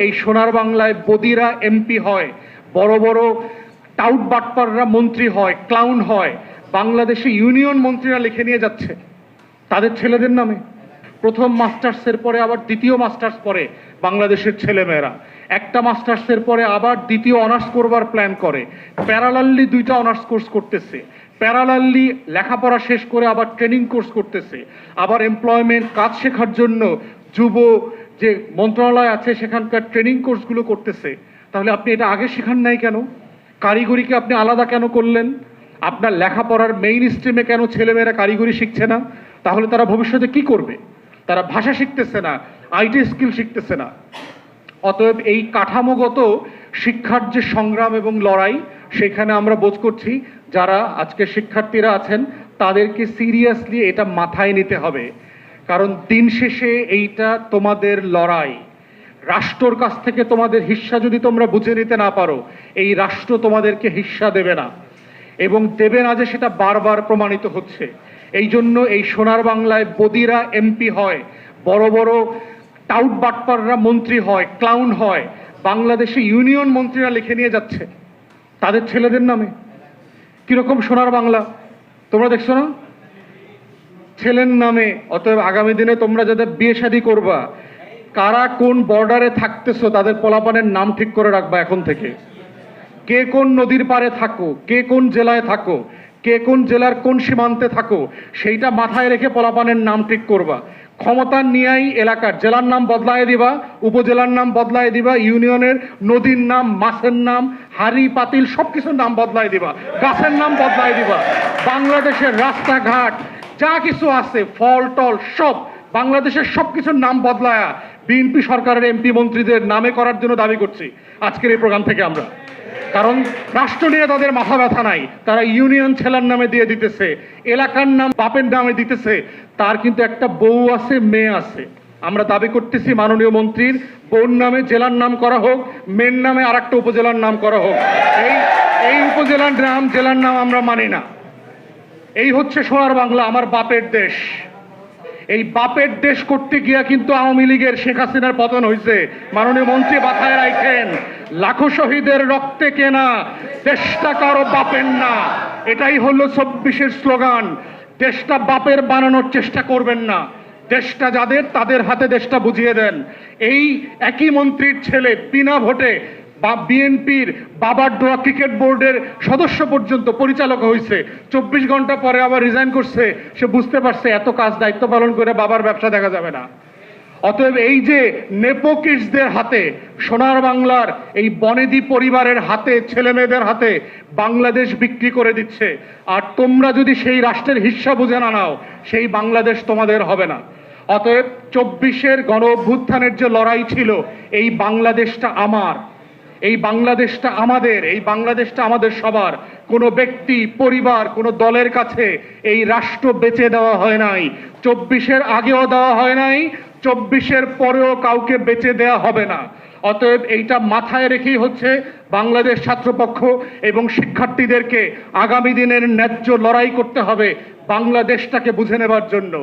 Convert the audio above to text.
এই সোনার বাংলায় বদিরা এমপি হয়, বড় বড় টাউট বাটপাররা মন্ত্রী হয়, ক্লাউন হয়, বাংলাদেশে ইউনিয়ন মন্ত্রীরা লিখে নিয়ে যাচ্ছে তাদের ছেলেদের নামে। প্রথম মাস্টার্সের পরে আবার দ্বিতীয় মাস্টার্স পরে বাংলাদেশের ছেলেমেয়েরা, একটা মাস্টার্সের পরে আবার দ্বিতীয় অনার্স করবার প্ল্যান করে, প্যারালালি দুইটা অনার্স কোর্স করতেছে, প্যারালালি লেখাপড়া শেষ করে আবার ট্রেনিং কোর্স করতেছে, আবার এমপ্লয়মেন্ট কাজ শেখার জন্য যুব যে মন্ত্রণালয় আছে সেখানকার ট্রেনিং কোর্সগুলো করতেছে। তাহলে আপনি এটা আগে শেখান নাই কেন? কারিগরিকে আপনি আলাদা কেন করলেন? আপনার লেখাপড়ার মেইন স্ট্রিমে কেন ছেলেমেয়েরা কারিগরি শিখছে না? তাহলে তারা ভবিষ্যতে কি করবে? তারা ভাষা শিখতেছে না, আইটি স্কিল শিখতেছে না। অতএব এই কাঠামোগত শিক্ষার যে সংগ্রাম এবং লড়াই, সেখানে আমরা বোধ করছি যারা আজকে শিক্ষার্থীরা আছেন তাদেরকে সিরিয়াসলি এটা মাথায় নিতে হবে। কারণ দিন শেষে এইটা তোমাদের লড়াই। রাষ্ট্রর কাছ থেকে তোমাদের হিস্সা যদি তোমরা বুঝে নিতে না পারো, এই রাষ্ট্র তোমাদেরকে হিস্সা দেবে না, এবং দেবে না যে সেটা বারবার প্রমাণিত হচ্ছে। এই জন্য এই সোনার বাংলায় বদিরা এমপি হয়, বড় বড় টাউট বাটপাররা মন্ত্রী হয়, ক্লাউন হয়, বাংলাদেশে ইউনিয়ন মন্ত্রীরা লিখে নিয়ে যাচ্ছে তাদের ছেলেদের নামে। কিরকম সোনার বাংলা তোমরা দেখছো না? ছেলের নামে। অতএব আগামী দিনে তোমরা যাদের বিয়ে শাদী করবা, কারা কোন বর্ডারে থাকতেছো তাদের পোলাপানের নাম ঠিক করে রাখবা এখন থেকে। কে কোন নদীর পাড়ে থাকো, কে কোন জেলায় থাকো, কে কোন জেলার কোন সীমান্তে থাকো, সেইটা মাথায় রেখে পোলাপানের নাম ঠিক করবা। ক্ষমতা নিয়েই এলাকার জেলার নাম বদলায় দিবা, উপজেলার নাম বদলায় দিবা, ইউনিয়নের নদীর নাম, মাছের নাম, হাড়ি পাতিল সবকিছুর নাম বদলায় দিবা, গাছের নাম বদলায় দিবা। বাংলাদেশের রাস্তাঘাট যা কিছু আছে, ফল টল সব বাংলাদেশের সবকিছুর নাম বদলায়া বিএনপি সরকারের এমপি মন্ত্রীদের নামে করার জন্য দাবি করছি আজকের এই প্রোগ্রাম থেকে আমরা। কারণ রাষ্ট্র নিয়ে তাদের মাথা ব্যথা নাই, তারা ইউনিয়ন ছেলের নামে দিয়ে দিতেছে, এলাকার নাম বাপের নামে দিতেছে। তার কিন্তু একটা বউ আছে, মেয়ে আছে। আমরা দাবি করতেছি মাননীয় মন্ত্রীর বউর নামে জেলার নাম করা হোক, মেয়ের নামে আর একটা উপজেলার নাম করা হোক। এই উপজেলার নাম জেলার নাম আমরা মানি না। এই হচ্ছে সোনার বাংলা, আমার বাপের দেশ। এই বাপের দেশ করতে গিয়া কিন্তু আওয়ামী লীগের শেখ হাসিনার পতন হয়েছে। মাননীয় মন্ত্রী মাথায় রাখেন, লাখো শহীদের রক্তে কেনা দেশটা কারো বাপের না। এটাই হলো ২৪-এর স্লোগান। দেশটা বাপের বানানোর চেষ্টা করবেন না, দেশটা যাদের তাদের হাতে দেশটা বুঝিয়ে দেন। এই একই মন্ত্রীর ছেলে বিনা ভোটে বিএনপির বাবার দোয়া ক্রিকেট বোর্ডের সদস্য পর্যন্ত পরিচালক হয়েছে, ২৪ ঘন্টা পরে আবার রিজাইন করছে। সে বুঝতে পারছে এত কাজ দায়িত্ব পালন করে বাবার ব্যবসা দেখা যাবে না। অতএব এই যে নেপোকিডসদের হাতে, সোনার বাংলার এই বনেদি পরিবারের হাতে, ছেলে মেয়েদের হাতে বাংলাদেশ বিক্রি করে দিচ্ছে। আর তোমরা যদি সেই রাষ্ট্রের হিস্সা বুঝে না নাও, সেই বাংলাদেশ তোমাদের হবে না। অতএব ২৪-এর গণ অভ্যুত্থানের যে লড়াই ছিল, এই বাংলাদেশটা আমার, এই বাংলাদেশটা আমাদের, এই বাংলাদেশটা আমাদের সবার। কোনো ব্যক্তি, পরিবার, কোনো দলের কাছে এই রাষ্ট্র বেচে দেওয়া হয় নাই। ২৪-এর আগেও দেওয়া হয় নাই, ২৪-এর পরেও কাউকে বেচে দেওয়া হবে না। অতএব এইটা মাথায় রেখেই হচ্ছে বাংলাদেশ ছাত্রপক্ষ এবং শিক্ষার্থীদেরকে আগামী দিনের ন্যায্য লড়াই করতে হবে বাংলাদেশটাকে বুঝে নেবার জন্য।